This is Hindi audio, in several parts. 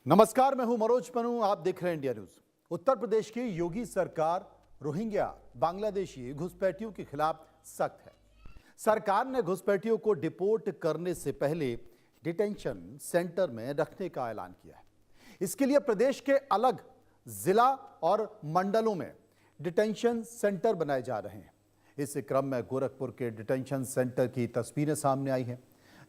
नमस्कार, मैं हूं मनोज पनू। आप देख रहे हैं इंडिया न्यूज। उत्तर प्रदेश की योगी सरकार रोहिंग्या बांग्लादेशी घुसपैठियों के खिलाफ सख्त है। सरकार ने घुसपैठियों को डिपोर्ट करने से पहले डिटेंशन सेंटर में रखने का ऐलान किया है। इसके लिए प्रदेश के अलग जिला और मंडलों में डिटेंशन सेंटर बनाए जा रहे हैं। इस क्रम में गोरखपुर के डिटेंशन सेंटर की तस्वीरें सामने आई हैं,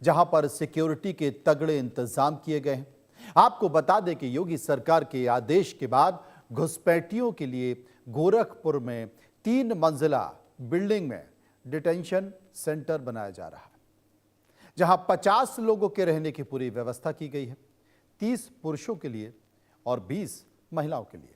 जहां पर सिक्योरिटी के तगड़े इंतजाम किए गए हैं। आपको बता दें कि योगी सरकार के आदेश के बाद घुसपैठियों के लिए गोरखपुर में 3 मंजिला बिल्डिंग में डिटेंशन सेंटर बनाया जा रहा है, जहां 50 लोगों के रहने की पूरी व्यवस्था की गई है। 30 पुरुषों के लिए और 20 महिलाओं के लिए।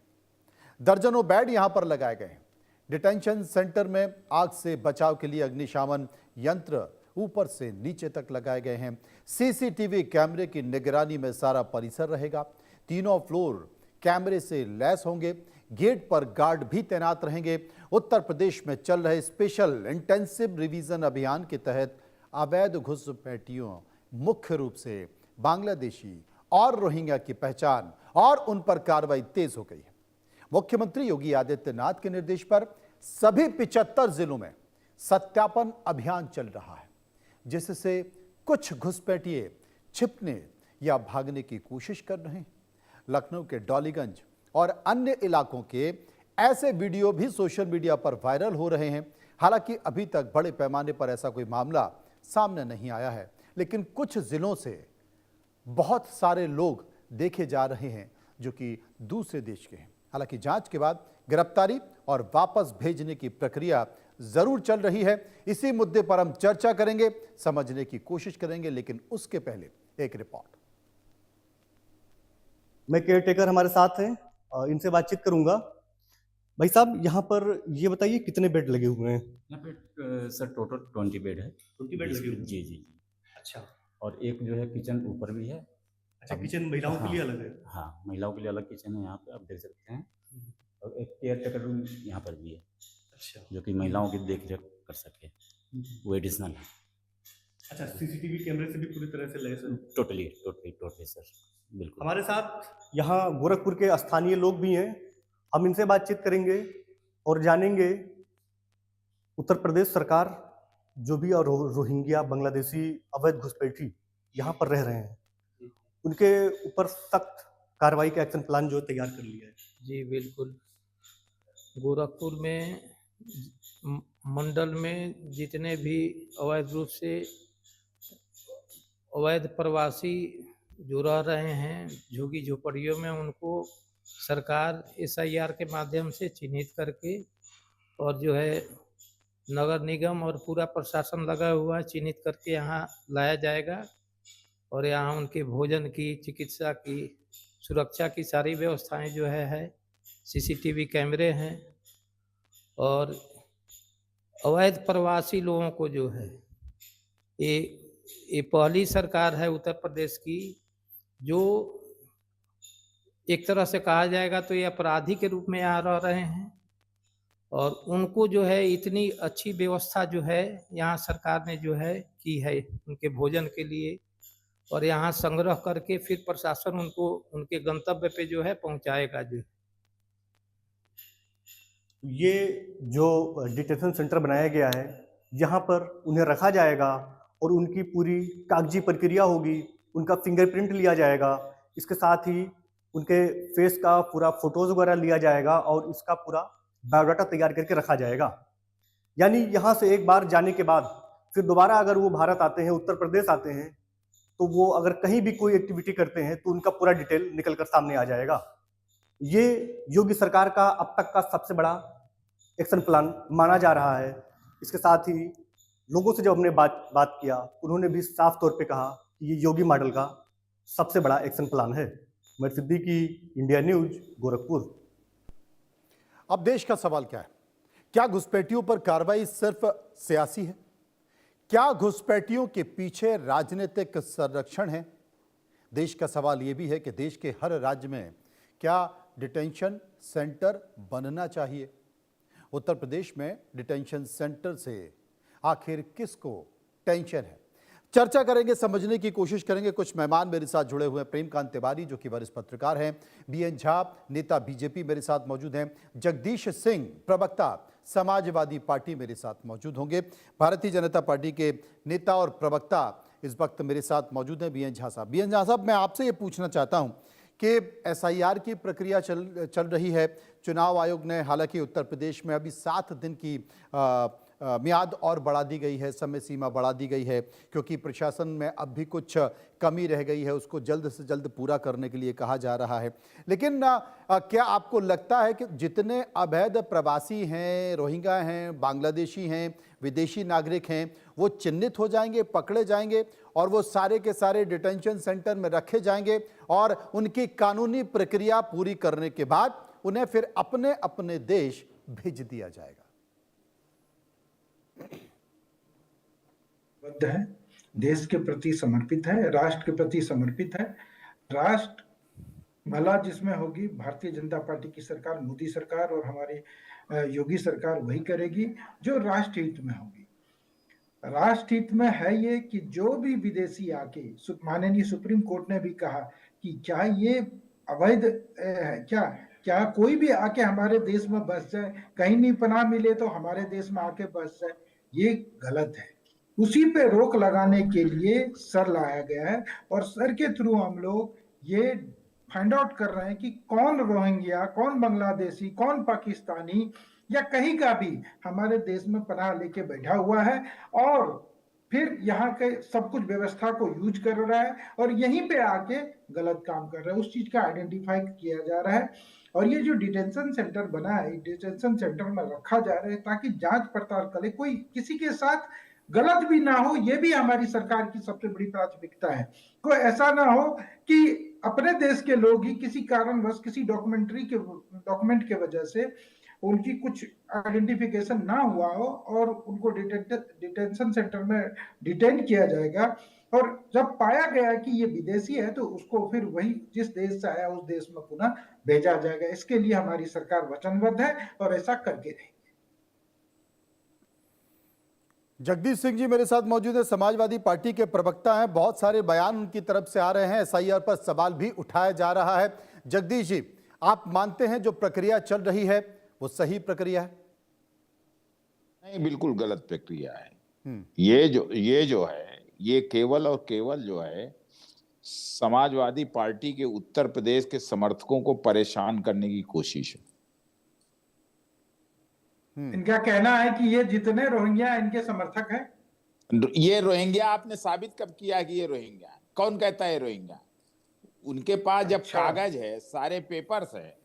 दर्जनों बेड यहां पर लगाए गए हैं। डिटेंशन सेंटर में आग से बचाव के लिए अग्निशमन यंत्र ऊपर से नीचे तक लगाए गए हैं। सीसीटीवी कैमरे की निगरानी में सारा परिसर रहेगा। तीनों फ्लोर कैमरे से लैस होंगे। गेट पर गार्ड भी तैनात रहेंगे। उत्तर प्रदेश में चल रहे स्पेशल इंटेंसिव रिवीजन अभियान के तहत अवैध घुसपैठियों, मुख्य रूप से बांग्लादेशी और रोहिंग्या की पहचान और उन पर कार्रवाई तेज हो गई है। मुख्यमंत्री योगी आदित्यनाथ के निर्देश पर सभी 75 जिलों में सत्यापन अभियान चल रहा है, जिससे कुछ घुसपैठिए छिपने या भागने की कोशिश कर रहे हैं। लखनऊ के डॉलीगंज और अन्य इलाकों के ऐसे वीडियो भी सोशल मीडिया पर वायरल हो रहे हैं। हालांकि अभी तक बड़े पैमाने पर ऐसा कोई मामला सामने नहीं आया है, लेकिन कुछ जिलों से बहुत सारे लोग देखे जा रहे हैं जो कि दूसरे देश के हैं। हालांकि जांच के बाद गिरफ्तारी और वापस भेजने की प्रक्रिया जरूर चल रही है। इसी मुद्दे पर हम चर्चा करेंगे, समझने की कोशिश करेंगे, लेकिन उसके पहले एक रिपोर्ट। मैं केयरटेकर हमारे साथ हैं, इनसे बातचीत करूंगा। भाई साहब, यहाँ पर ये बताइए कितने बेड लगे हुए हैं? यहाँ पे सर टोटल 20 बेड है। 20 बेड लगे हुए हैं? जी जी जी। अच्छा। और एक जो है किचन ऊपर भी है। अच्छा, किचन महिलाओं के लिए अलग है? हाँ, महिलाओं के लिए अलग किचन है यहाँ पे, आप देख सकते हैं। और एक केयर टेकर रूम यहाँ पर भी है। अच्छा। जो कि महिलाओं की देख रेख कर सके, वो एडिशनल है। अच्छा, सीसीटीवी कैमरे से भी पूरी तरह से लैस है? टोटली सर, बिल्कुल। हमारे साथ यहाँ गोरखपुर के स्थानीय लोग भी हैं, हम इनसे बातचीत करेंगे और जानेंगे उत्तर प्रदेश सरकार जो भी और रोहिंग्या बांग्लादेशी अवैध घुसपैठी यहाँ पर रह रहे हैं, उनके ऊपर सख्त कार्रवाई का एक्शन प्लान जो तैयार कर लिया है। जी बिल्कुल। गोरखपुर में मंडल में जितने भी अवैध रूप से अवैध प्रवासी जो रह रहे हैं झुग्गी झोपड़ियों में, उनको सरकार SIR के माध्यम से चिन्हित करके और जो है नगर निगम और पूरा प्रशासन लगा हुआ है, चिन्हित करके यहाँ लाया जाएगा और यहाँ उनके भोजन की, चिकित्सा की, सुरक्षा की सारी व्यवस्थाएं जो है CCTV कैमरे हैं। और अवैध प्रवासी लोगों को जो है ये पहली सरकार है उत्तर प्रदेश की जो एक तरह से कहा जाएगा तो ये अपराधी के रूप में यहाँ रह रहे हैं, और उनको जो है इतनी अच्छी व्यवस्था जो है यहाँ सरकार ने जो है की है उनके भोजन के लिए, और यहाँ संग्रह करके फिर प्रशासन उनको उनके गंतव्य पे जो है पहुँचाएगा। जो ये जो डिटेंशन सेंटर बनाया गया है, यहाँ पर उन्हें रखा जाएगा और उनकी पूरी कागजी प्रक्रिया होगी, उनका फिंगरप्रिंट लिया जाएगा, इसके साथ ही उनके फेस का पूरा फोटोज वगैरह लिया जाएगा और इसका पूरा बायोडाटा तैयार करके रखा जाएगा। यानी यहाँ से एक बार जाने के बाद फिर दोबारा अगर वो भारत आते हैं, उत्तर प्रदेश आते हैं, तो वो अगर कहीं भी कोई एक्टिविटी करते हैं तो उनका पूरा डिटेल निकल कर सामने आ जाएगा। ये योगी सरकार का अब तक का सबसे बड़ा एक्शन प्लान माना जा रहा है। इसके साथ ही लोगों से जब हमने बात किया, उन्होंने भी साफ तौर पे कहा कि ये योगी मॉडल का सबसे बड़ा एक्शन प्लान है। मैं सिद्दीकी, इंडिया न्यूज, गोरखपुर। अब देश का सवाल क्या है? क्या घुसपैठियों पर कार्रवाई सिर्फ सियासी है? क्या घुसपैठियों के पीछे राजनीतिक संरक्षण है? देश का सवाल यह भी है कि देश के हर राज्य में क्या डिटेंशन सेंटर बनना चाहिए? उत्तर प्रदेश में डिटेंशन सेंटर से आखिर किसको टेंशन है? चर्चा करेंगे, समझने की कोशिश करेंगे। कुछ मेहमान मेरे साथ जुड़े हुए हैं। प्रेमकांत तिवारी जो कि वरिष्ठ पत्रकार हैं, बीएन झा नेता बीजेपी मेरे साथ मौजूद हैं, जगदीश सिंह प्रवक्ता समाजवादी पार्टी मेरे साथ मौजूद होंगे, भारतीय जनता पार्टी के नेता और प्रवक्ता इस वक्त मेरे साथ मौजूद हैं बीएन झा साहब। बीएन झा साहब, मैं आपसे ये पूछना चाहता हूं कि एसआईआर की प्रक्रिया चल रही है। चुनाव आयोग ने हालांकि उत्तर प्रदेश में अभी 7 दिन की मियाद और बढ़ा दी गई है, समय सीमा बढ़ा दी गई है, क्योंकि प्रशासन में अब भी कुछ कमी रह गई है, उसको जल्द से जल्द पूरा करने के लिए कहा जा रहा है। लेकिन क्या आपको लगता है कि जितने अवैध प्रवासी हैं, रोहिंग्या हैं, बांग्लादेशी हैं, विदेशी नागरिक हैं, वो चिन्हित हो जाएंगे, पकड़े जाएंगे और वो सारे के सारे डिटेंशन सेंटर में रखे जाएंगे और उनकी कानूनी प्रक्रिया पूरी करने के बाद उन्हें फिर अपने अपने देश भेज दिया जाएगा? बद्ध है, देश के प्रति समर्पित है, राष्ट्र के प्रति समर्पित है। राष्ट्र भला जिसमें होगी, भारतीय जनता पार्टी की सरकार, मोदी सरकार और हमारी योगी सरकार वही करेगी जो राष्ट्र हित में होगी। राष्ट्र हित में है ये कि जो भी विदेशी आके, माननीय सुप्रीम कोर्ट ने भी कहा कि क्या ये अवैध है, क्या कोई भी आके हमारे देश में बस जाए, कहीं नहीं पनाह मिले तो हमारे देश में आके बस जाए, ये गलत है। उसी पे रोक लगाने के लिए सर लाया गया है और सर के थ्रू हम लोग ये फाइंड आउट कर रहे हैं कि कौन रोहिंग्या, कौन बांग्लादेशी, कौन पाकिस्तानी या कहीं का भी हमारे देश में पनाह लेके बैठा हुआ है और फिर यहाँ के सब कुछ व्यवस्था को यूज कर रहा है और यहीं पे आके गलत काम कर रहा है। उस चीज का आइडेंटिफाई किया जा रहा है और ये जो डिटेंशन सेंटर बना है, डिटेंशन सेंटर में रखा जा रहा है ताकि जांच पड़ताल करे, कोई किसी के साथ गलत भी ना हो। ये भी हमारी सरकार की सबसे बड़ी प्राथमिकता है। कोई ऐसा ना हो कि अपने देश के लोग ही किसी कारणवश किसी डॉक्यूमेंट के वजह से उनकी कुछ आइडेंटिफिकेशन ना हुआ हो और उनको डिटेंशन सेंटर में डिटेन किया जाएगा और जब पाया गया कि ये विदेशी है तो उसको फिर वही जिस देश से आया उस देश में पुनः भेजा जाएगा। इसके लिए हमारी सरकार वचनबद्ध है और ऐसा करके रहेगी। जगदीश सिंह जी मेरे साथ मौजूद है, समाजवादी पार्टी के प्रवक्ता हैं। बहुत सारे बयान उनकी तरफ से आ रहे हैं, एसआईआर पर सवाल भी उठाया जा रहा है। जगदीश जी, आप मानते हैं जो प्रक्रिया चल रही है वो सही प्रक्रिया है? नहीं, बिल्कुल गलत प्रक्रिया है। ये जो है ये केवल और केवल जो है समाजवादी पार्टी के उत्तर प्रदेश के समर्थकों को परेशान करने की कोशिश है। इनका कहना है कि ये जितने रोहिंग्या इनके समर्थक हैं। ये रोहिंग्या आपने साबित कब किया कि ये रोहिंग्या है? कौन कहता है रोहिंग्या? उनके पास जब कागज है, सारे पेपर्स है,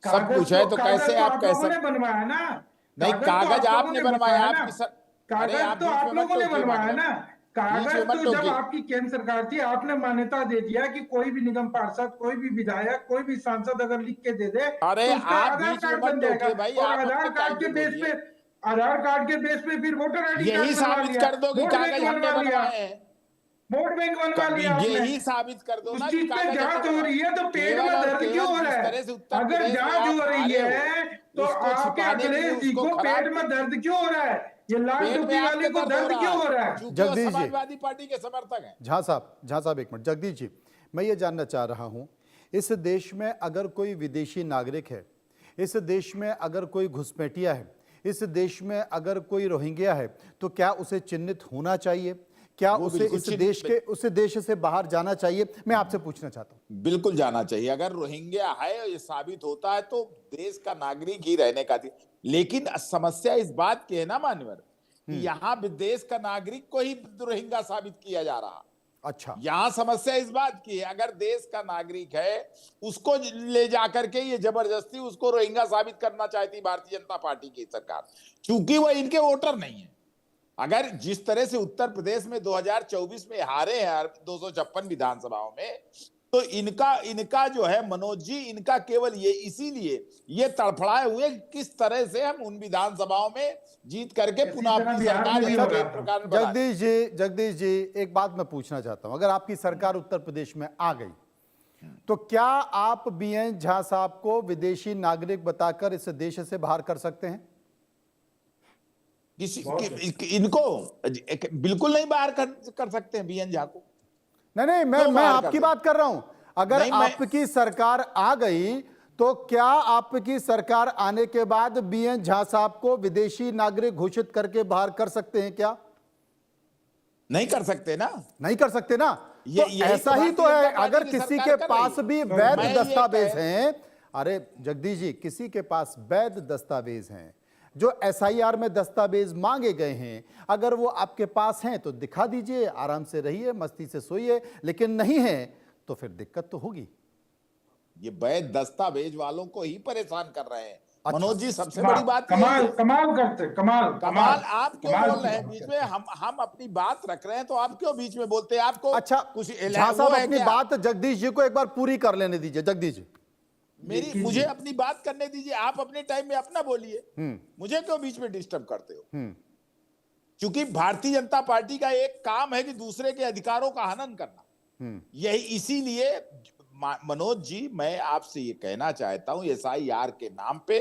सब कुछ है, तो कैसे आप कह सकते? बनवाया ना? नहीं, कागज आपने बनवाया, आपकी कागज तो आप लोगों ने बनवाया ना। कागज तो जब आपकी केंद्र सरकार थी आपने मान्यता दे दिया कि कोई भी निगम पार्षद, कोई भी विधायक, कोई भी सांसद अगर लिख के दे दे अरे तो उसका आप आधार बीच कार्ड में बन मत जाएगा टोकिए भाई, और आप आधार अपने कार्ड के टाइम बेस बोलिए। पे फिर वोटर आईडी यही साबित कर दो कि कागज हमने बनवाए हैं। वोट बैंक बनवा लिया आपने। यही साबित कर दो उस ना चीज कि पे कागज जांच हो रही है तो पेट में दर्द क्यों हो रहा है? अगर जांच हो रही है तो आपके अखिलेश जी को पेट में दर्द क्यों हो रहा है? ये लाल टोपी वाले को दर्द क्यों हो रहा है? जगदीश जी, समाजवादी पार्टी के समर्थक हैं। झा साहब एक मिनट। जगदीश जी, मैं ये जानना चाह रहा हूं, इस देश में अगर कोई विदेशी नागरिक है, इस देश में अगर कोई घुसपैठिया है, इस देश में अगर कोई रोहिंग्या है, तो क्या उसे चिन्हित होना चाहिए? क्या उसे उस देश से बाहर जाना चाहिए? मैं आपसे पूछना चाहता हूं। बिल्कुल जाना चाहिए। अगर रोहिंग्या है ये साबित होता है तो देश का नागरिक ही रहने का थी। लेकिन समस्या इस बात की है ना मान्यवर, कि यहाँ देश का नागरिक को ही रोहिंग्या साबित किया जा रहा। अच्छा, यहाँ समस्या इस बात की है, अगर देश का नागरिक है उसको ले जाकर के ये जबरदस्ती उसको रोहिंग्या साबित करना चाहती भारतीय जनता पार्टी की सरकार, क्योंकि वह इनके वोटर नहीं है। अगर जिस तरह से उत्तर प्रदेश में 2024 में हारे हैं 256 विधानसभाओं में, तो इनका जो है मनोज जी, इनका केवल ये इसीलिए ये तड़फड़ाए हुए किस तरह से हम उन विधानसभाओं में जीत करके पुनः अपनी सरकार। जगदीश जी, एक बात मैं पूछना चाहता हूं, अगर आपकी सरकार उत्तर प्रदेश में आ गई तो क्या आप बीएन झा साहब को विदेशी नागरिक बताकर इस देश से बाहर कर सकते हैं? इनको बिल्कुल नहीं बाहर कर सकते हैं बीएन झा को। नहीं, मैं बाहर आपकी कर बात कर रहा हूं। अगर नहीं, आपकी सरकार आ गई तो क्या आपकी सरकार आने के बाद बीएन झा साहब को विदेशी नागरिक घोषित करके बाहर कर सकते हैं क्या? नहीं कर सकते ना। नहीं कर सकते ना। तो यही ऐसा तो ही तो भारतीय है, जनता अगर पार्टी की किसी सरकार के कर रही पास है। भी तो वैध मैं ये दस्तावेज कह- हैं, अरे जगदीश जी, किसी के पास वैध दस्तावेज हैं, जो एसआईआर में दस्तावेज मांगे गए हैं, अगर वो आपके पास हैं तो दिखा दीजिए, आराम से रहिए, मस्ती से सोइए। लेकिन नहीं है तो फिर दिक्कत तो होगी। ये वैध दस्तावेज वालों को ही परेशान कर रहे हैं। अच्छा। मनोज जी, सबसे बड़ी बात यही कमाल है। कमाल करते, कमाल कमाल आप क्यों कमाल बोल की रहे हैं बात बीच करते। में? हम अपनी बात रख रहे हैं तो आप क्यों बीच में बोलते हैं? आपको अच्छा, कुछ झा साहब वो है अपनी क्या? बात जगदीश जी को एक बार पूरी कर लेने दीजिए। जगदीश जी, मुझे अपनी बात करने दीजिए। आप अपने टाइम में अपना बोलिए, मुझे क्यों बीच में डिस्टर्ब करते हो? क्योंकि भारतीय जनता पार्टी का एक काम है कि दूसरे के अधिकारों का हनन करना। यही इसीलिए मनोज जी, मैं आपसे ये कहना चाहता हूं, एसआईआर के नाम पे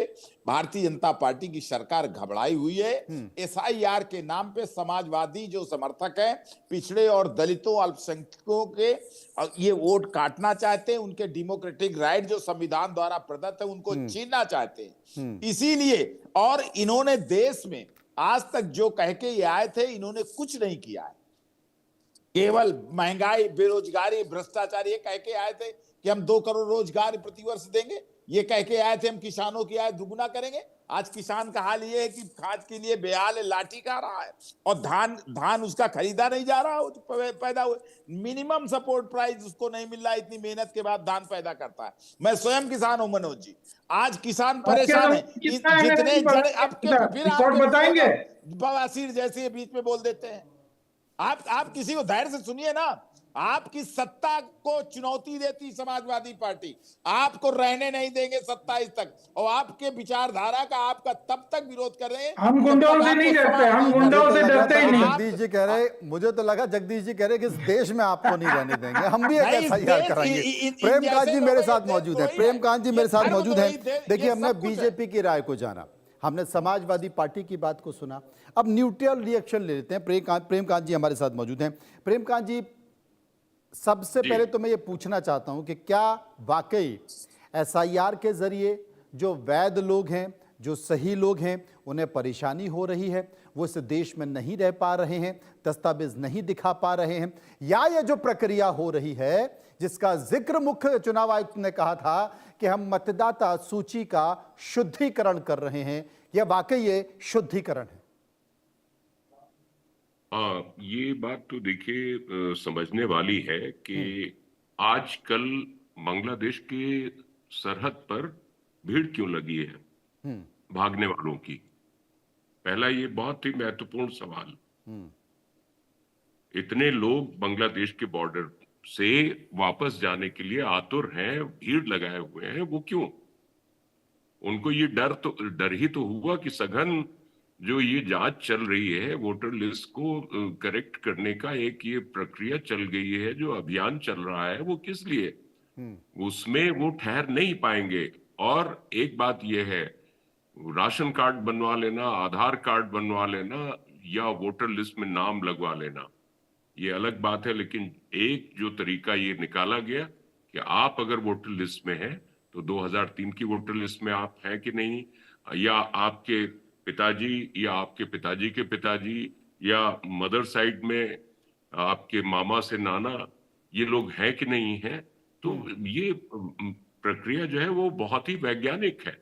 भारतीय जनता पार्टी की सरकार घबराई हुई है। एसआईआर के नाम पे समाजवादी जो समर्थक हैं, पिछड़े और दलितों, अल्पसंख्यकों के ये वोट काटना चाहते हैं। उनके डेमोक्रेटिक राइट जो संविधान द्वारा प्रदत्त है उनको छीनना चाहते हैं। इसीलिए, और इन्होंने देश में आज तक जो कह के ये आए थे, इन्होंने कुछ नहीं किया है। केवल महंगाई, बेरोजगारी, भ्रष्टाचार ये कह के आए थे कि हम 2 करोड़ रोजगार प्रतिवर्ष देंगे। ये कह के आए थे हम किसानों की आय दुगुना करेंगे। आज किसान का हाल ये है कि खाद के लिए बेहाल है, लाठी खा रहा है, और धान उसका खरीदा नहीं जा रहा, पैदा हुए मिनिमम सपोर्ट प्राइस उसको नहीं मिल रहा। इतनी मेहनत के बाद धान पैदा करता है। मैं स्वयं किसान हूं मनोज जी। आज किसान परेशान है। जितने जड़ आपके फिर रिकॉर्ड बताएंगे। बवासीर जैसे बीच में बोल देते हैं। आप किसी को धैर्य से सुनिए ना। आपकी सत्ता को चुनौती देती समाजवादी पार्टी, आपको रहने नहीं देंगे 27 तक, और आपके विचारधारा का आपका तब तक विरोध कर रहे हैं। हम गुंडों से नहीं डरते, हम गुंडों से डरते ही नहीं। जगदीश जी कह रहे, मुझे तो लगा जगदीश जी कह रहे कि इस देश में आपको नहीं रहने देंगे, हम भी एक नहीं, एसआईआर देश- कराएंगे। प्रेमकांत जी मेरे साथ मौजूद हैं। प्रेमकांत जी मेरे साथ मौजूद हैं। देखिए, हमने बीजेपी की राय को जाना, हमने समाजवादी पार्टी की बात को सुना, अब न्यूट्रल रिएक्शन ले लेते हैं। प्रेमकांत जी हमारे साथ मौजूद हैं। प्रेमकांत जी, सबसे पहले तो मैं ये पूछना चाहता हूं कि क्या वाकई एसआईआर के जरिए जो वैध लोग हैं, जो सही लोग हैं, उन्हें परेशानी हो रही है, वो इस देश में नहीं रह पा रहे हैं, दस्तावेज नहीं दिखा पा रहे हैं, या ये जो प्रक्रिया हो रही है जिसका जिक्र मुख्य चुनाव आयुक्त ने कहा था कि हम मतदाता सूची का शुद्धिकरण कर रहे हैं, या वाकई ये शुद्धिकरण है? हाँ, ये बात तो देखिए समझने वाली है कि आजकल बांग्लादेश के सरहद पर भीड़ क्यों लगी है भागने वालों की। पहला ये बहुत ही महत्वपूर्ण सवाल। इतने लोग बांग्लादेश के बॉर्डर से वापस जाने के लिए आतुर हैं, भीड़ लगाए हुए हैं, वो क्यों? उनको ये डर ही तो हुआ कि सघन जो ये जांच चल रही है, वोटर लिस्ट को करेक्ट करने का एक ये प्रक्रिया चल गई है, जो अभियान चल रहा है, वो किस लिए? उसमें वो ठहर नहीं पाएंगे। और एक बात ये है, राशन कार्ड बनवा लेना, आधार कार्ड बनवा लेना, या वोटर लिस्ट में नाम लगवा लेना, ये अलग बात है। लेकिन एक जो तरीका ये निकाला गया कि आप अगर वोटर लिस्ट में हैं तो 2003 की वोटर लिस्ट में आप हैं कि नहीं, या आपके पिताजी या आपके पिताजी के पिताजी या मदर साइड में आपके मामा से नाना, ये लोग हैं कि नहीं हैं। तो ये प्रक्रिया जो है वो बहुत ही वैज्ञानिक है।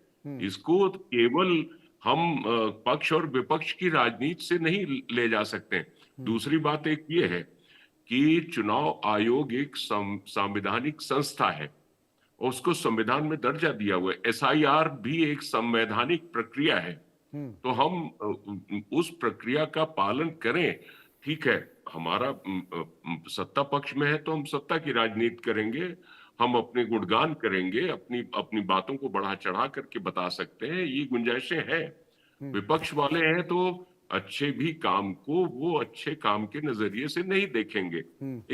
इसको केवल हम पक्ष और विपक्ष की राजनीति से नहीं ले जा सकते। दूसरी बात एक ये है कि चुनाव आयोग एक संवैधानिक संस्था है, उसको संविधान में दर्जा दिया हुआ है। एसआईआर भी एक संवैधानिक प्रक्रिया है, तो हम उस प्रक्रिया का पालन करें। ठीक है, हमारा सत्ता पक्ष में है तो हम सत्ता की राजनीति करेंगे, हम अपने गुणगान करेंगे, अपनी बातों को बढ़ा चढ़ा करके बता सकते हैं, ये गुंजाइशें हैं। विपक्ष वाले हैं तो अच्छे भी काम को वो अच्छे काम के नजरिए से नहीं देखेंगे,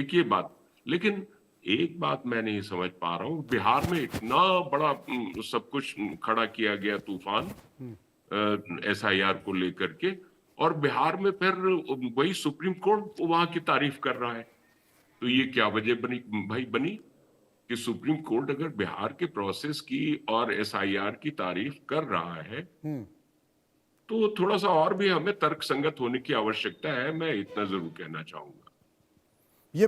एक ये बात। लेकिन एक बात मैं नहीं समझ पा रहा हूं, बिहार में इतना बड़ा सब कुछ खड़ा किया गया तूफान एसआईआर को लेकर के, और बिहार में फिर वही सुप्रीम कोर्ट वहां की तारीफ कर रहा है। तो ये क्या वजह बनी भाई, बनी कि सुप्रीम कोर्ट अगर बिहार के प्रोसेस की और एसआईआर की तारीफ कर रहा है तो थोड़ा सा और भी हमें तर्कसंगत होने की आवश्यकता है, मैं इतना जरूर कहना चाहूंगा। ये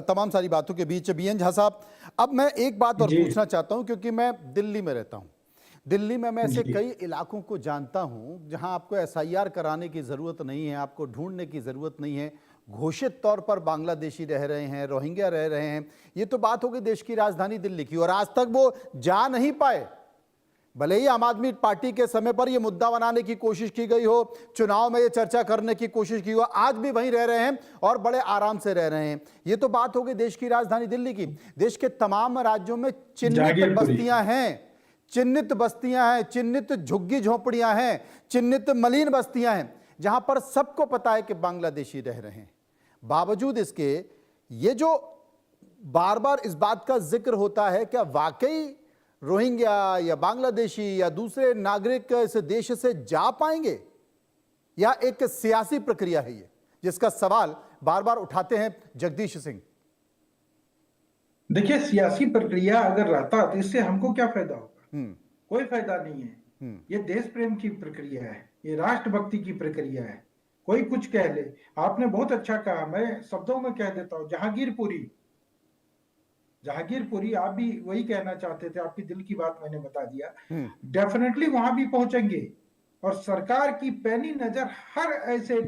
तमाम सारी बातों के बीच बीएन झा साहब, अब मैं एक बात और जी। पूछना चाहता हूं, क्योंकि मैं दिल्ली में रहता हूं। दिल्ली में मैं ऐसे जी। कई इलाकों को जानता हूं जहां आपको एसआईआर कराने की ज़रूरत नहीं है, आपको ढूंढने की ज़रूरत नहीं है। घोषित तौर पर बांग्लादेशी रह रहे हैं, रोहिंग्या रह रहे हैं। ये तो बात हो गई देश की राजधानी दिल्ली की, और आज तक वो जा नहीं पाए। भले ही आम आदमी पार्टी के समय पर यह मुद्दा बनाने की कोशिश की गई हो, चुनाव में ये चर्चा करने की कोशिश की हो, आज भी वहीं रह रहे हैं और बड़े आराम से रह रहे हैं। ये तो बात हो गई देश की राजधानी दिल्ली की। देश के तमाम राज्यों में चिन्हित जागीरपुरी। बस्तियां हैं, चिन्हित बस्तियां हैं, चिन्हित झुग्गी झोपड़ियां हैं, चिन्हित मलिन बस्तियां हैं, जहां पर सबको पता है कि बांग्लादेशी रह रहे हैं। बावजूद इसके ये जो बार बार इस बात का जिक्र होता है, क्या वाकई रोहिंग्या या बांग्लादेशी या दूसरे नागरिक इस देश से जा पाएंगे, या एक सियासी प्रक्रिया है ये, जिसका सवाल बार बार उठाते हैं जगदीश सिंह। देखिए, सियासी प्रक्रिया अगर रहता तो इससे हमको क्या फायदा होगा? कोई फायदा नहीं है। ये देश प्रेम की प्रक्रिया है, ये राष्ट्रभक्ति की प्रक्रिया है। कोई कुछ कह ले, आपने बहुत अच्छा कहा, मैं शब्दों में कह देता हूं, जहांगीरपुरी। जहांगीरपुरी, आप भी वही कहना चाहते थे, आपकी दिल की बात मैंने बता दिया। डेफिनेटली वहां भी पहुंचेंगे, और सरकार की पैनी नजर हर ऐसे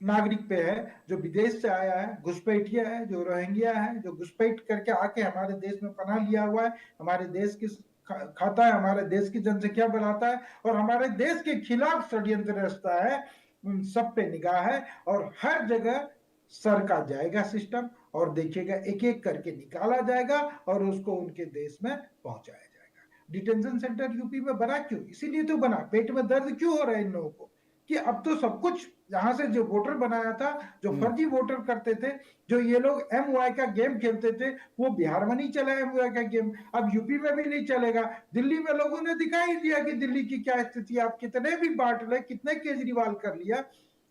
नागरिक पे है जो विदेश से आया है, घुसपैठिया है, जो रोहिंग्या है, जो घुसपैठ करके आके हमारे देश में पनाह लिया हुआ है, हमारे देश की खाता है, हमारे देश की जनसंख्या बढ़ाता है और हमारे देश के खिलाफ षड्यंत्र रचता है। उन सब पे निगाह है, और हर जगह सर का जाएगा सिस्टम, और देखिएगा एक एक करके निकाला जाएगा और उसको उनके देश में पहुंचाया जाएगा। डिटेंशन सेंटर यूपी में बना क्यों? इसीलिए तो बना। पेट में दर्द क्यों हो रहा है इन लोगों को कि अब तो सब कुछ यहाँ से जो वोटर बनाया था, जो फर्जी वोटर करते थे, जो ये लोग MY का गेम खेलते थे, वो बिहार में नहीं चला MY का गेम, अब यूपी में भी नहीं चलेगा। दिल्ली में लोगों ने दिखाई दिया कि दिल्ली की क्या स्थिति है। आप कितने भी बांट ले, कितने केजरीवाल कर लिया,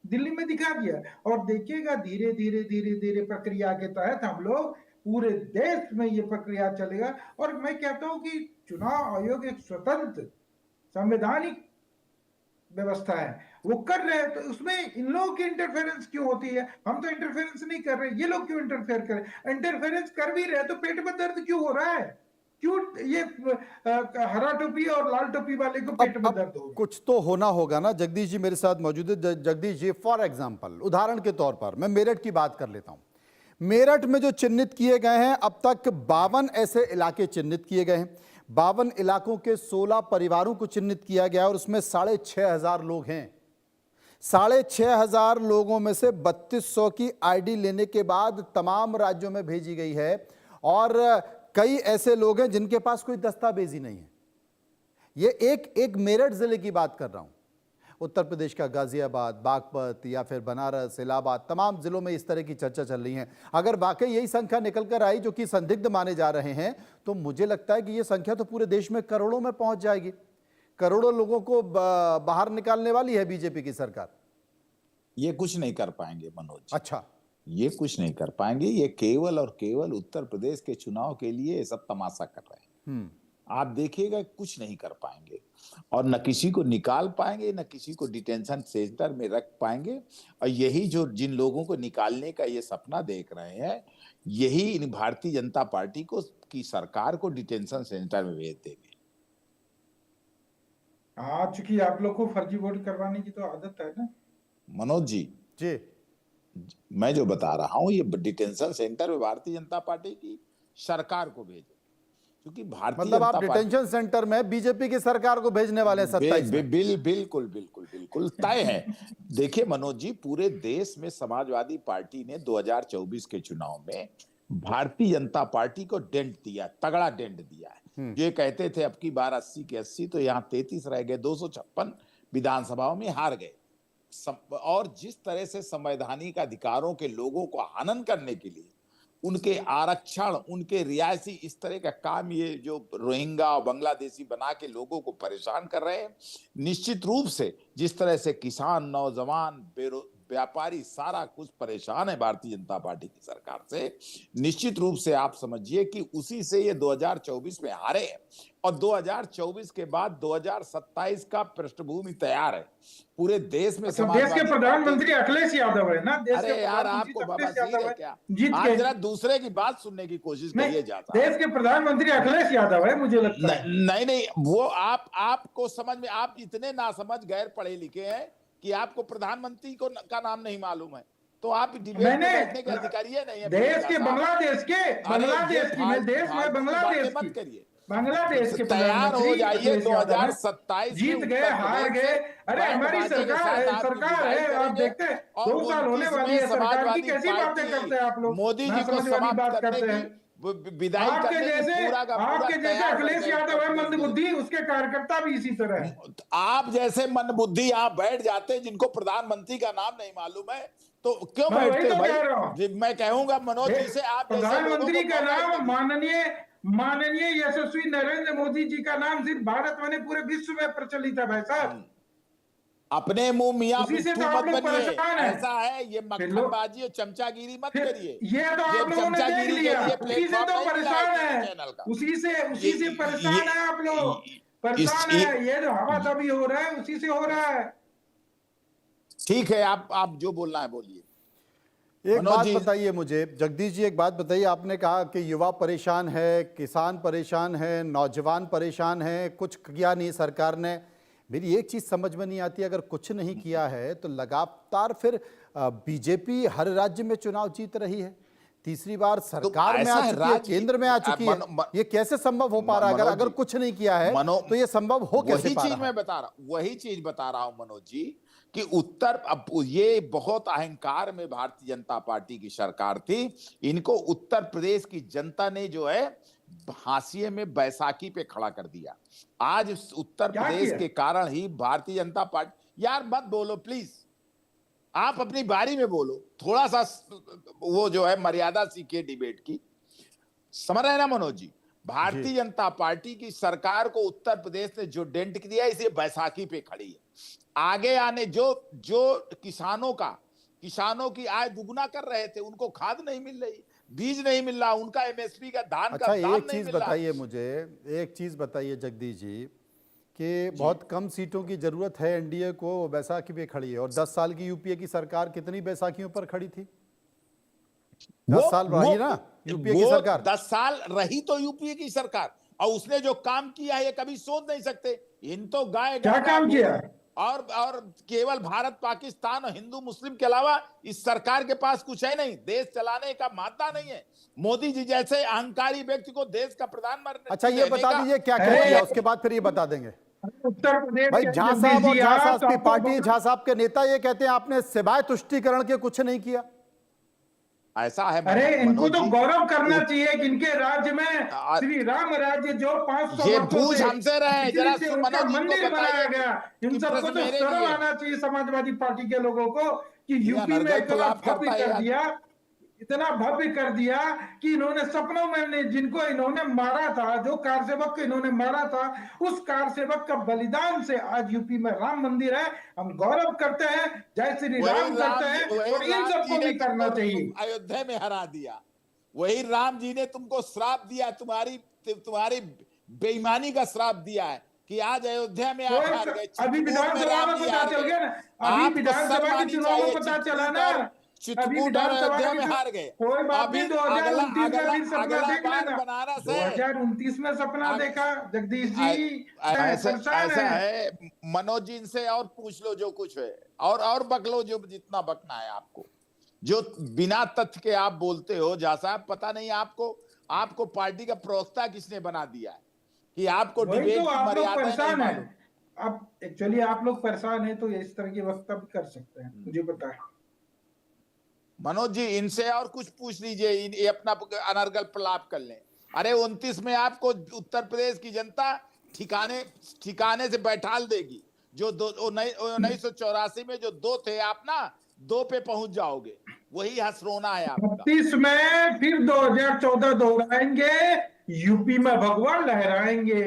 दिल्ली में दिखा दिया। और देखिएगा धीरे धीरे धीरे धीरे प्रक्रिया के तहत हम लोग पूरे देश में ये प्रक्रिया चलेगा। और मैं कहता हूं कि चुनाव आयोग एक स्वतंत्र संवैधानिक व्यवस्था है, वो कर रहे हैं, तो उसमें इन लोगों की इंटरफेरेंस क्यों होती है? हम तो इंटरफेरेंस नहीं कर रहे, ये लोग क्यों इंटरफेयर कर रहे हैं? इंटरफेरेंस कर भी रहे तो पेट में दर्द क्यों हो रहा है? क्यों ये हरा टोपी और लाल टोपी वाले को पेट में दर्द होगा? कुछ तो होना होगा ना। जगदीश जी मेरे साथ मौजूद है। जगदीश जी, फॉर एग्जांपल, उदाहरण के तौर पर मैं मेरठ की बात कर लेता हूं। मेरठ में जो चिन्हित किए गए हैं, अब तक 52 ऐसे इलाके चिन्हित किए गए हैं। 52 इलाकों के 16 परिवारों को चिन्हित किया गया, और उसमें 6,500 लोग हैं। 6,500 लोगों में से 3200 की आईडी लेने के बाद तमाम राज्यों में भेजी गई है, और कई ऐसे लोग हैं जिनके पास कोई दस्तावेज ही नहीं है। ये एक मेरठ जिले की बात कर रहा हूं। उत्तर प्रदेश का गाजियाबाद, बागपत या फिर बनारस, इलाहाबाद, तमाम जिलों में इस तरह की चर्चा चल रही है। अगर वाकई यही संख्या निकल कर आई जो कि संदिग्ध माने जा रहे हैं, तो मुझे लगता है कि ये संख्या तो पूरे देश में करोड़ों में पहुंच जाएगी। करोड़ों लोगों को बाहर निकालने वाली है बीजेपी की सरकार। ये कुछ नहीं कर पाएंगे मनोज। अच्छा, ये कुछ नहीं कर पाएंगे। ये केवल और केवल उत्तर प्रदेश के चुनाव के लिए ये सब तमाशा कर रहे हैं। आप देखिएगा, कुछ नहीं कर पाएंगे, और न किसी को निकाल पाएंगे, न किसी को डिटेंशन सेंटर में रख पाएंगे। और यही जो जिन लोगों को निकालने का ये सपना देख रहे हैं, यही इन भारतीय जनता पार्टी को की सरकार को डिटेंशन सेंटर में भेज देंगे। हाँ, चूंकि आप लोग को फर्जी वोट करवाने की तो आदत है ना मनोज जी। जी, मैं जो बता रहा हूं, ये डिटेंशन सेंटर में भारतीय जनता पार्टी की सरकार को भेजे, क्योंकि भारतीय मतलब आप जनता डिटेंशन सेंटर में बीजेपी की सरकार को भेजने वाले हैं 27 में। बिल्कुल बिल्कुल बिल्कुल तय है। देखिए मनोज जी, पूरे देश में समाजवादी पार्टी ने 2024 के चुनाव में भारतीय जनता पार्टी को डेंट दिया, तगड़ा डेंट दिया है। ये कहते थे अब की बार 80 के 80, तो यहाँ 33 रह गए, 256 विधानसभाओं में हार गए। और जिस तरह से संवैधानिक अधिकारों के लोगों को हनन करने के लिए उनके आरक्षण, उनके रियायती, इस तरह का काम ये जो रोहिंग्या और बांग्लादेशी बना के लोगों को परेशान कर रहे हैं, निश्चित रूप से जिस तरह से किसान, नौजवान, व्यापारी सारा कुछ परेशान है भारतीय जनता पार्टी की सरकार से, निश्चित रूप से आप समझिए कि उसी से ये 2024 में हारे हैं और 2024 के बाद 2027 का पृष्ठभूमि तैयार है पूरे देश में। अच्छा, देश के प्रधानमंत्री अखिलेश यादव है ना? देश अरे के यार, आपको बवासीर है क्या? जीत आप के जरा दूसरे की बात सुनने की कोशिश करिए जाता। देश के प्रधानमंत्री अखिलेश यादव है, मुझे लगता है। नहीं, वो आपको समझ में, आप इतने नासमझ गैर पढ़े लिखे हैं कि आपको प्रधानमंत्री का नाम नहीं मालूम है, तो आप डिबेट में बैठने के अधिकारी नहीं है। देश के बांग्लादेश की मैं देश में बांग्लादेश मत करिए, बांग्लादेश के तैयार हो जाइए। 2027 जीत गए, हार गए, अरे हमारी सरकार है, आप देखते हैं 2 साल होने वाली है सरकार की, कैसी बातें करते हैं आप लोग? मोदी जी को समाप्त करने की विदाई आपके जैसे अखिलेश यादव है मंदबुद्धि, उसके कार्यकर्ता भी इसी तरह है। आप जैसे मंदबुद्धि यहाँ बैठ जाते हैं जिनको प्रधानमंत्री का नाम नहीं मालूम है, तो क्यों बैठते भाई? मैं कहूंगा मनोज जी से, आप प्रधानमंत्री का नाम माननीय यशस्वी नरेंद्र मोदी जी का नाम सिर्फ भारत में नहीं पूरे विश्व में प्रचलित है भाई साहब। अपने मुंह मियां उसी से मिट्ठू तो आप मत लोग बनिए, परेशान हैं। ऐसा है, ये मक्खनबाजी और चमचागिरी मत करिए। ये तो आप लोगों ने देख लिया, उसी से तो परेशान है, उसी से परेशान है आप लोग, परेशान है। ये जो हवा तभी हो रहा है उसी से हो रहा है। ठीक है, आप जो बोलना है बोलिए। एक बात बताइए मुझे जगदीश जी, एक बात बताइए, आपने कहा कि युवा परेशान है, किसान परेशान है, नौजवान परेशान है, कुछ किया नहीं सरकार ने। मेरी एक चीज समझ में नहीं आती, अगर कुछ नहीं किया है तो लगातार फिर बीजेपी हर राज्य में चुनाव जीत रही है, तीसरी बार सरकार में आ चुकी है, केंद्र में आ चुकी है, ये कैसे संभव हो पा रहा है? अगर कुछ नहीं किया है तो ये संभव हो कैसे पा रहा है? वही चीज बता रहा हूं मनोज जी कि अब ये बहुत अहंकार में भारतीय जनता पार्टी की सरकार थी, इनको उत्तर प्रदेश की जनता ने जो है हाशिए में बैसाखी पे खड़ा कर दिया। आज उत्तर प्रदेश के कारण ही भारतीय जनता पार्टी, यार मत बोलो प्लीज, आप अपनी बारी में बोलो, थोड़ा सा वो जो है मर्यादा सीखिए डिबेट की, समझ रहे हैं ना मनोज जी? भारतीय जनता पार्टी की सरकार को उत्तर प्रदेश ने जो डेंट दिया है, इसलिए बैसाखी पे खड़ी है। आगे आने जो किसानों की आय दुगुना कर रहे थे, उनको खाद नहीं मिल रही, बीज नहीं मिल रहा, उनका एमएसपी का धान का दाम नहीं मिल रहा। एक चीज बताइए मुझे, एक चीज बताइए जगदीश जी कि बहुत कम सीटों की जरूरत है एनडीए को, बैसाखी पे खड़ी है, और 10 साल की यूपीए की सरकार कितनी बैसाखियों पर खड़ी थी? 10 साल रही ना यूपीए की सरकार, 10 साल रही तो यूपीए की सरकार, और उसने जो काम किया है ये कभी सोच नहीं सकते। इन तो क्या काम किया? और केवल भारत, पाकिस्तान और हिंदू मुस्लिम के अलावा इस सरकार के पास कुछ है नहीं, देश चलाने का मादा नहीं है। मोदी जी जैसे अहंकारी व्यक्ति को देश का प्रधानमंत्री, अच्छा ये बता दीजिए क्या किया, उसके बाद फिर ये बता देंगे। उत्तर प्रदेश भाई झा साहब और झा साहब की पार्टी, झा साहब के नेता ये कहते हैं आपने सिवाय तुष्टीकरण के कुछ नहीं किया। ऐसा है, अरे इनको तो गौरव करना चाहिए कि इनके राज्य में श्री राम राज्य जो 500 ये पूछ हमसे रहे, जरा मंदिर बनाया गया, इन सबको तो शर्म आना चाहिए समाजवादी पार्टी के लोगों को कि यूपी में इतना भव्य कर दिया कि इन्होंने सपनों में जिनको इन्होंने मारा था, जो कार सेवक को इन्होंने मारा था, उस कार सेवक का बलिदान से आज यूपी में राम मंदिर है। हम गौरव करते हैं, जय श्री राम करते हैं, और इन सबको भी करना चाहिए। अयोध्या में हरा दिया, वही राम जी ने तुमको श्राप दिया, तुम्हारी बेईमानी का श्राप दिया है कि आज अयोध्या में आप हार गए। अभी विधानसभा में पता चल गया ना, अभी विधानसभा के चुनाव में पता चला ना, चित्रकूट और अयोध्या में हार गए। कोई बात नहीं, 2029 में सपना देख लेना, बनारस है, 2029 में सपना देखा जगदीश जी। ऐसा है मनोज जी, इनसे और पूछ लो जो कुछ है, और बक लो जो जितना बकना है आपको, जो बिना तथ्य के आप बोलते हो। जा साहब पता नहीं आपको पार्टी का प्रवक्ता किसने बना दिया है कि आपको डिबेट की मर्यादा नहीं मालूम। अब एक्चुअली आप लोग परेशान हैं तो इस तरह के वक्तव्य कर सकते हैं, मुझे पता है। मनोज जी इनसे और कुछ पूछ लीजिए, ये अपना अनर्गल प्रलाप कर लें। अरे 29 में आपको उत्तर प्रदेश की जनता ठिकाने से बैठाल देगी। जो 1984 में जो 2 थे आप ना, 2 पे पहुंच जाओगे। वही हंसरोना है आपका। 32 में फिर 2014 दोहराएंगे, यूपी में भगवा लहराएंगे,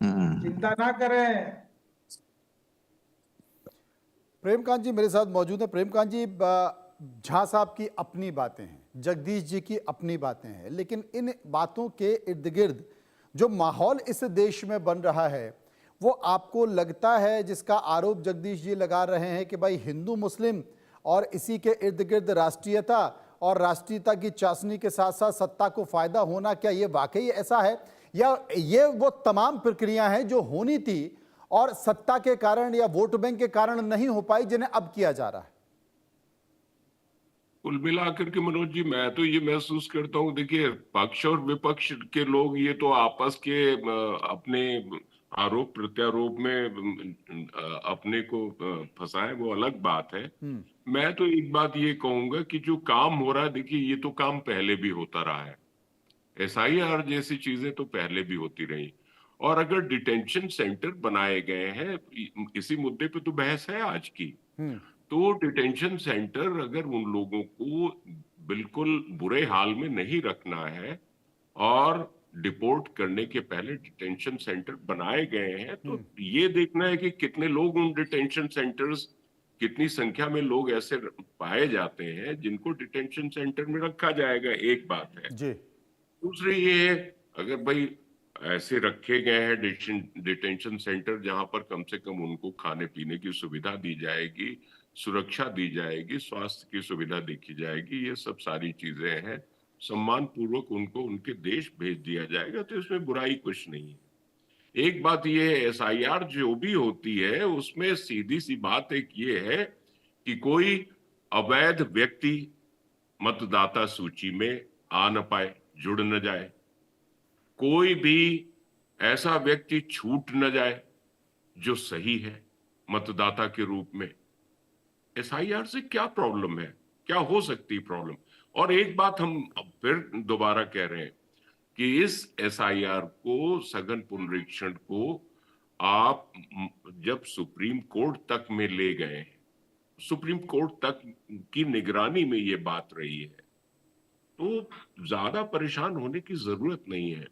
चिंता ना करें। प्रेमकांत जी मेरे साथ मौजूद हैं। प्रेमकांत जी, झा साहब की अपनी बातें हैं, जगदीश जी की अपनी बातें हैं, लेकिन इन बातों के इर्द गिर्द जो माहौल इस देश में बन रहा है, वो आपको लगता है, जिसका आरोप जगदीश जी लगा रहे हैं कि भाई हिंदू मुस्लिम और इसी के इर्द गिर्द राष्ट्रीयता और राष्ट्रीयता की चाशनी के साथ साथ सत्ता को फायदा होना, क्या ये वाकई ऐसा है, या ये वो तमाम प्रक्रिया हैं जो होनी थी और सत्ता के कारण या वोट बैंक के कारण नहीं हो पाई, जिन्हें अब किया जा रहा है? कुल मिलाकर के मनोज जी, मैं तो ये महसूस करता हूँ, देखिए पक्ष और विपक्ष के लोग ये तो आपस के अपने आरोप प्रत्यारोप में अपने को फंसाए, वो अलग बात है। मैं तो एक बात ये कहूंगा कि जो काम हो रहा है, देखिए ये तो काम पहले भी होता रहा है, SIR जैसी चीजें तो पहले भी होती रही। और अगर डिटेंशन सेंटर बनाए गए हैं, इसी मुद्दे पे तो बहस है आज की, तो डिटेंशन सेंटर अगर उन लोगों को बिल्कुल बुरे हाल में नहीं रखना है और डिपोर्ट करने के पहले डिटेंशन सेंटर बनाए गए हैं, तो ये देखना है कि कितने लोग उन डिटेंशन सेंटर्स, कितनी संख्या में लोग ऐसे पाए जाते हैं जिनको डिटेंशन सेंटर में रखा जाएगा, एक बात है जी। दूसरी ये है, अगर भाई ऐसे रखे गए हैं डिटेंशन सेंटर जहां पर कम से कम उनको खाने पीने की सुविधा दी जाएगी, सुरक्षा दी जाएगी, स्वास्थ्य की सुविधा देखी जाएगी, ये सब सारी चीजें हैं, सम्मान पूर्वक उनको उनके देश भेज दिया जाएगा, तो इसमें बुराई कुछ नहीं है। एक बात ये है, SIR जो भी होती है उसमें सीधी सी बात एक ये है कि कोई अवैध व्यक्ति मतदाता सूची में आ न पाए, जुड़ न जाए, कोई भी ऐसा व्यक्ति छूट न जाए जो सही है मतदाता के रूप में। SIR से क्या प्रॉब्लम है, क्या हो सकती प्रॉब्लम? और एक बात हम अब फिर दोबारा कह रहे हैं कि इस SIR को, सघन पुनरीक्षण को आप जब सुप्रीम कोर्ट तक में ले गए, सुप्रीम कोर्ट तक की निगरानी में ये बात रही है, तो ज्यादा परेशान होने की जरूरत नहीं है।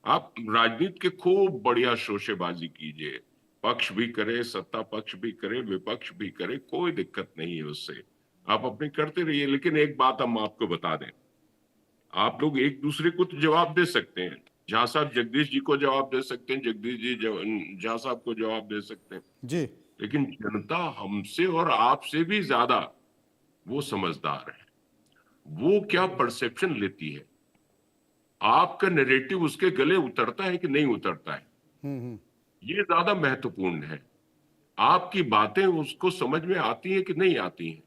आप राजनीति के खूब बढ़िया शोशेबाजी कीजिए, पक्ष भी करे, सत्ता पक्ष भी करे, विपक्ष भी करे, कोई दिक्कत नहीं है उससे, आप अपने करते रहिए। लेकिन एक बात हम आपको बता दें, आप लोग एक दूसरे को तो जवाब दे सकते हैं, झा साहब जगदीश जी को जवाब दे सकते हैं, जगदीश जी झा साहब को जवाब दे सकते हैं जी, लेकिन जनता हमसे और आपसे भी ज्यादा वो समझदार है, वो क्या परसेप्शन लेती है, आपका नैरेटिव उसके गले उतरता है कि नहीं उतरता है, ये ज्यादा महत्वपूर्ण है। आपकी बातें उसको समझ में आती हैं कि नहीं आती हैं,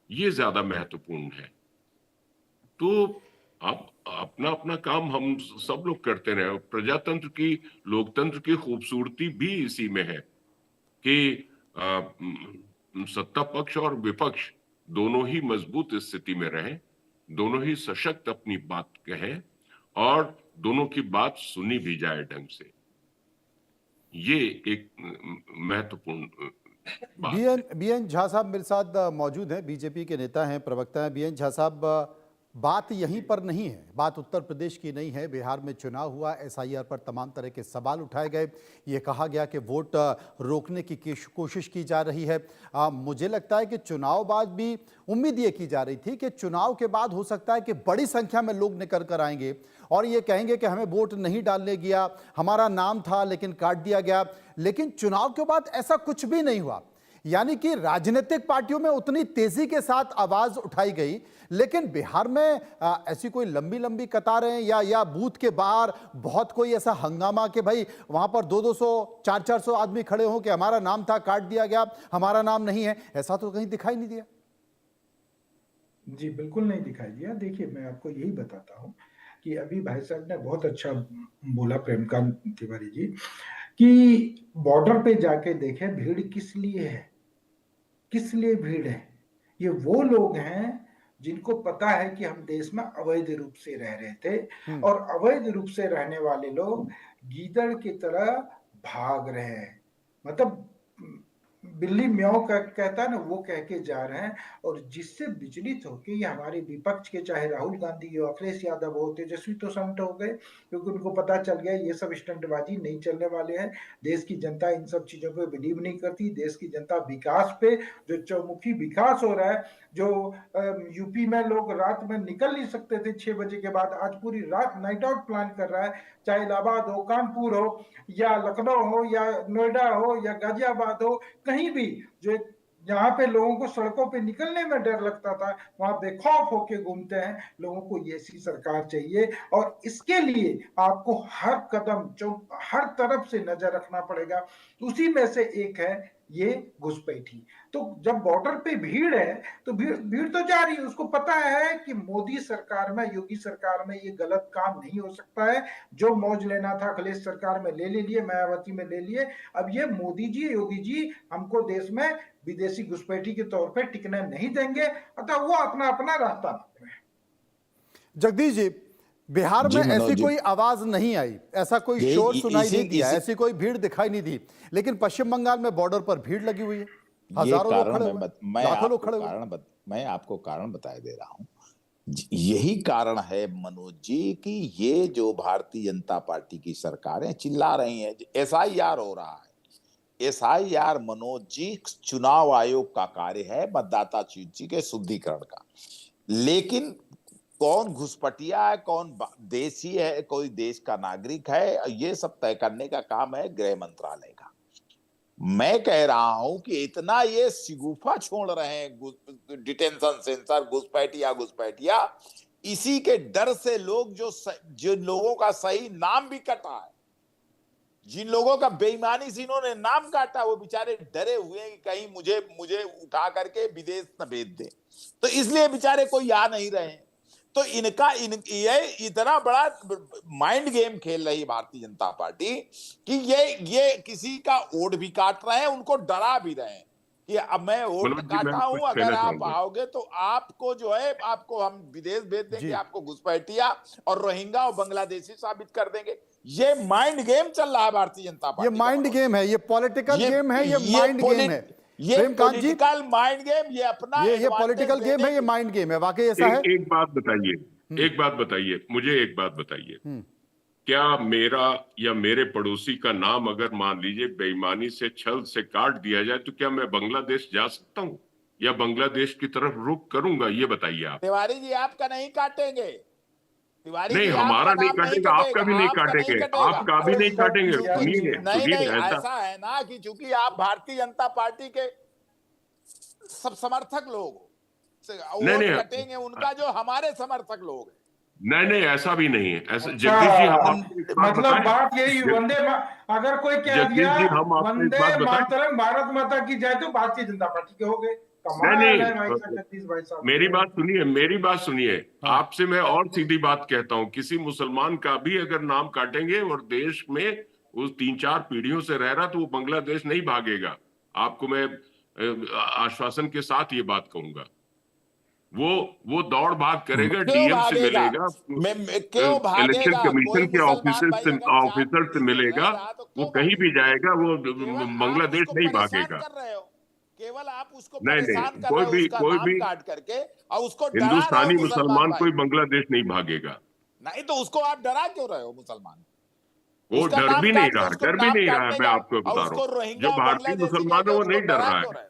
ये ज्यादा महत्वपूर्ण है। तो आप अपना अपना काम हम सब लोग करते रहे। प्रजातंत्र की, लोकतंत्र की खूबसूरती भी इसी में है कि सत्ता पक्ष और विपक्ष दोनों ही मजबूत स्थिति में रहें, दोनों ही सशक्त अपनी बात कहें और दोनों की बात सुनी भी जाए ढंग से। ये एक महत्वपूर्ण बात बीएन झा साहब मेरे साथ मौजूद हैं, बीजेपी के नेता हैं, प्रवक्ता हैं। बीएन झा साहब, बात यहीं पर नहीं है, बात उत्तर प्रदेश की नहीं है। बिहार में चुनाव हुआ, SIR पर तमाम तरह के सवाल उठाए गए, ये कहा गया कि वोट रोकने की कोशिश की जा रही है। मुझे लगता है कि चुनाव बाद भी उम्मीद ये की जा रही थी कि चुनाव के बाद हो सकता है कि बड़ी संख्या में लोग निकल कर आएंगे और ये कहेंगे कि हमें वोट नहीं डालने गया, हमारा नाम था लेकिन काट दिया गया। लेकिन चुनाव के बाद ऐसा कुछ भी नहीं हुआ, यानी कि राजनीतिक पार्टियों में उतनी तेजी के साथ आवाज उठाई गई, लेकिन बिहार में ऐसी कोई लंबी लंबी कतारें या बूथ के बाहर बहुत कोई ऐसा हंगामा कि भाई वहां पर 200-200 400-400 आदमी खड़े हो कि हमारा नाम था, काट दिया गया, हमारा नाम नहीं है, ऐसा तो कहीं दिखाई नहीं दिया। जी बिल्कुल नहीं दिखाई दिया। देखिए, मैं आपको यही बताता हूँ कि अभी भाई साहब ने बहुत अच्छा बोला, प्रेमकांत तिवारी जी, कि बॉर्डर पे जाके देखें भीड़ किस लिए है, किस लिए भीड़ है। ये वो लोग हैं जिनको पता है कि हम देश में अवैध रूप से रह रहे थे और अवैध रूप से रहने वाले लोग गीदड़ की तरह भाग रहे हैं। मतलब बिल्ली म्याऊं कहता है ना, वो कह के जा रहे हैं। और जिससे विचलित होके ये हमारे विपक्ष के, चाहे राहुल गांधी हो, अखिलेश यादव हो, तेजस्वी तो संट हो गए, क्योंकि उनको पता चल गया ये सब स्टंटबाजी नहीं चलने वाले हैं। देश की जनता इन सब चीजों पे बिलीव नहीं करती। देश की जनता विकास पे, जो चौमुखी विकास हो रहा है, जो यूपी में लोग रात में निकल नहीं सकते थे 6 बजे के बाद, आज पूरी रात नाइट आउट प्लान कर रहा है। चाहे इलाहाबाद हो, कानपुर हो, या लखनऊ हो, या नोएडा हो, या गाजियाबाद हो, कहीं भी जो जहां पे लोगों को सड़कों पे निकलने में डर लगता था, वहां बेखौफ होके घूमते हैं। लोगों को ये ऐसी सरकार चाहिए, और इसके लिए आपको हर कदम, जो हर तरफ से नजर रखना पड़ेगा। उसी में से एक है ये घुसपैठी। तो जब बॉर्डर पे भीड़ है, तो भीड़ तो जा रही है। उसको पता है कि मोदी सरकार में, योगी सरकार में ये गलत काम नहीं हो सकता है। जो मौज लेना था अखिलेश सरकार में ले लिए, मायावती में ले लिए। अब ये मोदी जी, योगी जी हमको देश में विदेशी घुसपैठी के तौर पे टिकने नहीं देंगे, अतः वो अपना अपना रास्ता निकाल रहे हैं। जगदीश जी, बिहार में ऐसी कोई आवाज नहीं आई, ऐसा कोई शोर सुनाई नहीं दिया, ऐसी कोई भीड़ दिखाई नहीं दी, लेकिन पश्चिम बंगाल में बॉर्डर पर भीड़ लगी हुई है, हजारों लोग खड़े हुए, लाखों लोग खड़े हुए। मैं आपको कारण बताए दे रहा हूं। यही कारण है मनोज जी कि ये जो भारतीय जनता पार्टी की सरकारें चिल्ला रही हैं, एसआईआर हो रहा है। एसआईआर मनोज जी चुनाव आयोग का कार्य है, मतदाता सूची के शुद्धिकरण का। लेकिन कौन घुसपैठिया है, कौन देशी है, कोई देश का नागरिक है, ये सब तय करने का काम है गृह मंत्रालय का। मैं कह रहा हूं कि इतना ये शिगुफा छोड़ रहे हैं डिटेंशन सेंटर, घुसपैठिया, इसी के डर से लोग, जिन लोगों का सही नाम भी कटा है, जिन लोगों का बेईमानी से इन्होंने नाम काटा, वो बेचारे डरे हुए हैं कि कहीं मुझे उठा करके विदेश न भेज दे, तो इसलिए बेचारे कोई आ नहीं रहे हैं। तो ये इतना बड़ा माइंड गेम खेल रही है भारतीय जनता पार्टी कि ये किसी का वोट भी काट रहे हैं, उनको डरा भी रहे हैं कि अब मैं वोट काटा हूं, अगर आप आओगे तो आपको जो है, आपको हम विदेश भेज देंगे, आपको घुसपैठिया और रोहिंग्या और बांग्लादेशी साबित कर देंगे। ये माइंड गेम चल रहा है भारतीय जनता पार्टी। ये माइंड गेम है, ये पॉलिटिकल गेम है, ये माइंड गेम है, ये पॉलिटिकल माइंड गेम, ये अपना ये पॉलिटिकल गेम है, ये माइंड गेम है, वाकई ऐसा है। एक बात बताइए, मुझे एक बात बताइए, क्या मेरा या मेरे पड़ोसी का नाम अगर मान लीजिए बेईमानी से, छल से काट दिया जाए, तो क्या मैं बांग्लादेश जा सकता हूं या बांग्लादेश की तरफ रुख करूंगा? ये बताइए आप। तिवारी जी आपका नहीं काटेंगे, नहीं, हमारा नहीं काटेगा, आपका भी नहीं काटेंगे, आपका भी नहीं काटेंगे। नहीं, ऐसा है ना कि चूंकि आप भारतीय जनता पार्टी के सब समर्थक लोग नहीं कटेंगे उनका जो हमारे समर्थक लोग हैं। नहीं, ऐसा भी नहीं है। ऐसा जगदीश जी, हम मतलब बात यही, अगर कोई कह दिया वंदे मातरम भारत माता की जय, तो भारतीय जनता पार्टी के हो गए। नहीं, मेरी बात सुनिए। आपसे मैं और सीधी बात कहता हूं, किसी मुसलमान का भी अगर नाम काटेंगे और देश में वो 3-4 पीढ़ियों से रह रहा, तो वो बांग्लादेश नहीं भागेगा। आपको मैं आश्वासन के साथ ये बात कहूंगा। वो दौड़ भाग करेगा, डीएम से मिलेगा, इलेक्शन कमीशन के ऑफिसर से मिलेगा, वो कहीं भी जाएगा, वो बांग्लादेश नहीं भागेगा। केवल आप उसको नहीं, कोई भी काट करके और उसको हिंदुस्तानी मुसलमान कोई बांग्लादेश नहीं भागेगा। नहीं, तो उसको आप डरा क्यों रहे हो? मुसलमान वो डर भी नहीं रहा है, मैं आपको बता रहा हूँ। जो भारतीय मुसलमान है वो नहीं डर रहा है।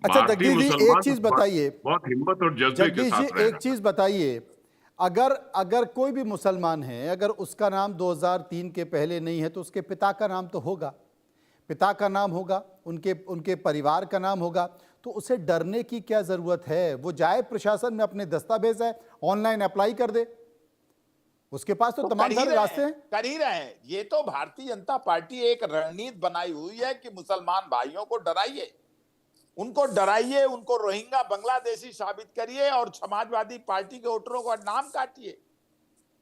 अच्छा जगदीश जी, एक चीज बताइए, बहुत हिम्मत और जज्बे के साथ जगदीश जी एक चीज बताइए, अगर कोई भी मुसलमान है, अगर उसका नाम 2003 के पहले नहीं है, तो उसके पिता का नाम तो होगा, पिता का नाम होगा, उनके परिवार का नाम होगा, तो उसे डरने की क्या जरूरत है? वो जाए प्रशासन में, अपने दस्तावेज है ऑनलाइन अप्लाई कर दे, उसके पास तो तमाम सारे रास्ते हैं। कर ही रहे हैं। ये तो भारतीय जनता पार्टी एक रणनीति बनाई हुई है कि मुसलमान भाइयों को डराइए, उनको रोहिंग्या बांग्लादेशी साबित करिए और समाजवादी पार्टी के वोटरों का नाम काटिए।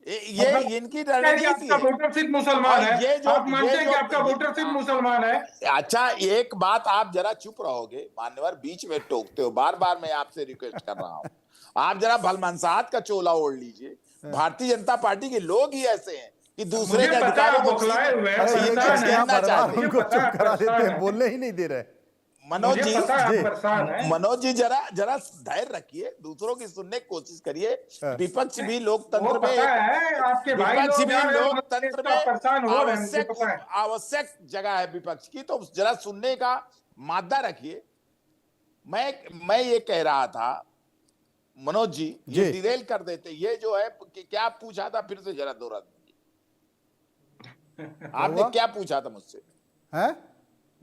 ये इनकी रणनीति है। वोटर सिर्फ मुसलमान है, ये जो आप मानते हैं कि आपका वोटर सिर्फ मुसलमान है। अच्छा, एक बात आप जरा चुप रहोगे, मान्यवर बीच में टोकते हो, बार बार मैं आपसे रिक्वेस्ट कर रहा हूँ, आप जरा भलमनसाहत का चोला ओढ़ लीजिए। भारतीय जनता पार्टी के लोग ही ऐसे हैं कि दूसरे के अधिकारों को उनको चुप करा देते हैं, बोलने ही नहीं दे रहे। मनोज मुझे जी, पता है जी। आप परेशान हैं। मनोज जी जरा जरा धैर्य रखिए, दूसरों की सुनने की कोशिश करिए। विपक्ष भी वो लोकतंत्र में पता है आपके भाई विपक्ष लोग भी यार लोकतंत्र में परेशान हो रहे हैं, मुझे आवश्यक पता है। आवश्यक जगह है विपक्ष की, तो जरा सुनने का मादा रखिए। मैं ये कह रहा था मनोज जी, ये जी। डिरेल कर देते, ये जो है क्या पूछा था, फिर से जरा दोहरा दीजिए। आपने हुआ? क्या पूछा था मुझसे? हैं?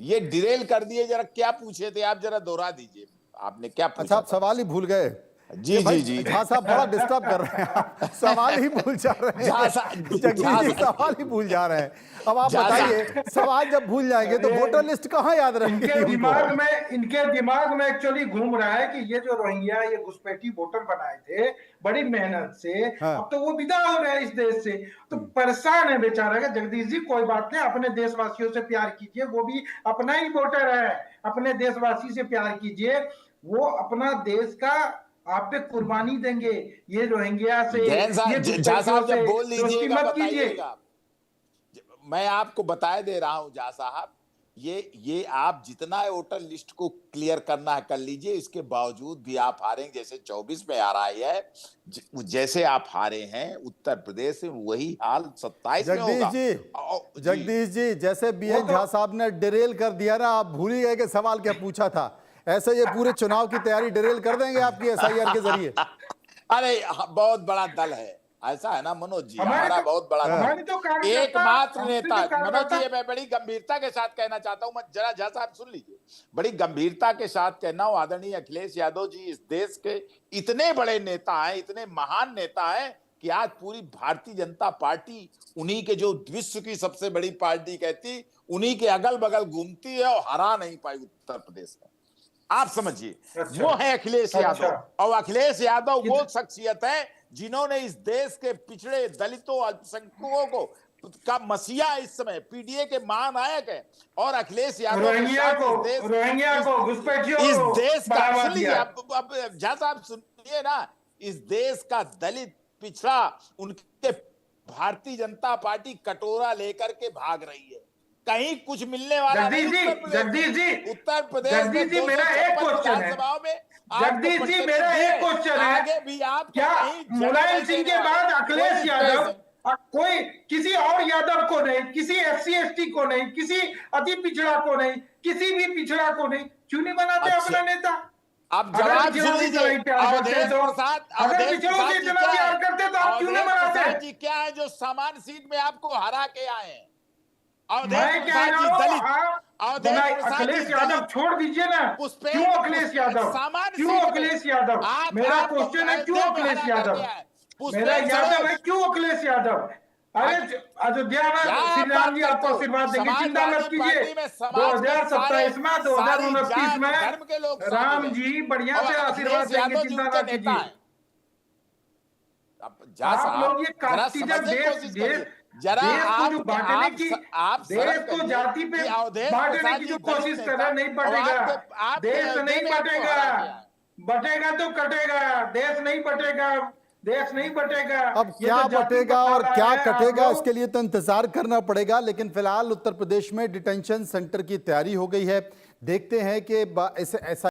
ये डिरेल कर दिए, जरा क्या पूछे थे आप, जरा दोहरा दीजिए, आपने क्या पूछा अच्छा, आप था? सवाल ही भूल गए। जी, ये भाई जी, जी। झा साहब बड़ा डिस्टर्ब कर रहे हैं आप, सवाल ही भूल जा रहे झा हैं। साहब- जगदीश झा जी साहब- सवाल ही भूल जा रहे हैं। अब आप झा बताइए, सवाल जब भूल जाएंगे तो अरे, वोटर लिस्ट कहाँ याद रहेगी इनके उनको? दिमाग में एक्चुअली घूम रहा है कि ये जो रोहिंग्या ये घुसपैठी वोटर बनाए थे बड़ी मेहनत से, हाँ। अब तो वो विदा हो रहे हैं इस देश से, तो परेशान है बेचारा का। जगदीश जी कोई बात नहीं, अपने देशवासियों से प्यार कीजिए, वो भी अपना ही वोटर है, अपने देशवासी से प्यार कीजिए, वो अपना देश का आप पे कुर्बानी देंगे। ये रोहिंग्या से, जैन साहब, ये झा साहब जब बोल दोस्ती लीजिएगा मत कीजिए। बताइएगा। मैं आपको बताए दे रहा हूं झा साहब, ये आप जितना वोटर लिस्ट को क्लियर करना है कर लीजिए, इसके बावजूद भी आप हारेंगे। जैसे 24 में आ रहा है, जैसे आप हारे हैं उत्तर प्रदेश में, वही हाल 27 में होगा। जगदीश जी, जैसे बीएन झा साहब ने डिरेल कर दिया ना, आप भूल ही गए कि सवाल क्या पूछा था। ऐसे ये पूरे चुनाव की तैयारी डिरेल कर देंगे आपकी एसआईआर के जरिए। अरे बहुत बड़ा दल है, ऐसा है ना मनोज जी, हमारा बहुत बड़ा दल, कार्यकर्ता- एकमात्र हमारे नेता। तो कार्यकर्ता- मनोज जी, ये मैं बड़ी गंभीरता के साथ कहना चाहता हूं, मैं जरा झा साहब सुन लीजिए, बड़ी गंभीरता के साथ कहना हूं, आदरणीय अखिलेश यादव जी इस देश के इतने बड़े नेता हैं, इतने महान नेता हैं कि आज पूरी भारतीय जनता पार्टी उन्हीं के, जो विश्व की सबसे बड़ी पार्टी कहती, उन्हीं के अगल बगल घूमती है और हरा नहीं पाई उत्तर प्रदेश में। आप समझिए, अच्छा। वो है अखिलेश अच्छा। यादव। और अखिलेश यादव वो शख्सियत है जिन्होंने इस देश के पिछड़े दलितों, अल्पसंख्यकों को का मसीहा इस समय पीडीए के महानायक है। और अखिलेश यादव रोहिंग्या को घुसपैठियों इस को देश का, बढ़ावा सुन लीजिए, दिया। अब झा साहब सुनिए ना, इस देश का दलित पिछड़ा, उनके भारतीय जनता पार्टी कटोरा लेकर के भाग रही है, कहीं कुछ मिलने वाला नहीं। जगदीश जी, उत्तर प्रदेश जगदीश जी, मेरा एक क्वेश्चन है। जगदीश जी, मेरा एक क्वेश्चन है, आगे भी आप क्या मुलायम सिंह के बाद अखिलेश यादव कोई किसी और यादव को नहीं, किसी SC ST को नहीं, किसी अति पिछड़ा को नहीं, किसी भी पिछड़ा को नहीं क्यों नहीं बनाते अपना नेता? अब जवाब सुन लीजिए, अवधेश पिछड़ों से इतना प्यार करते तो आप क्यों नहीं बनाते? जी क्या है जो सामान्य सीट में आपको हरा के आए हैं? मैं कह रहा हूँ, अखिलेश यादव छोड़ दीजिए ना। क्यों अखिलेश यादव? क्यों अखिलेश यादव? मेरा क्वेश्चन है, क्यों अखिलेश यादव? मेरा यादव है, क्यों अखिलेश यादव? अरे अयोध्या में श्री राम जी आपको आशीर्वाद देंगे, चिंता मत कीजिए। 2027 में 2029 में राम जी बढ़िया से आशीर्वाद देंगे, चिंता मत कीजिए। आप लोग ये कास्टिज्म देश को जो बांटने की, देश को जाति पे बांटने की जो कोशिश कर रहा है, नहीं बटेगा देश, नहीं बटेगा, बटेगा तो कटेगा, देश नहीं बटेगा, देश नहीं बटेगा। अब क्या बटेगा और क्या कटेगा, इसके लिए तो इंतजार करना पड़ेगा। लेकिन फिलहाल उत्तर प्रदेश में डिटेंशन सेंटर की तैयारी हो गई है। देखते हैं कि ऐसा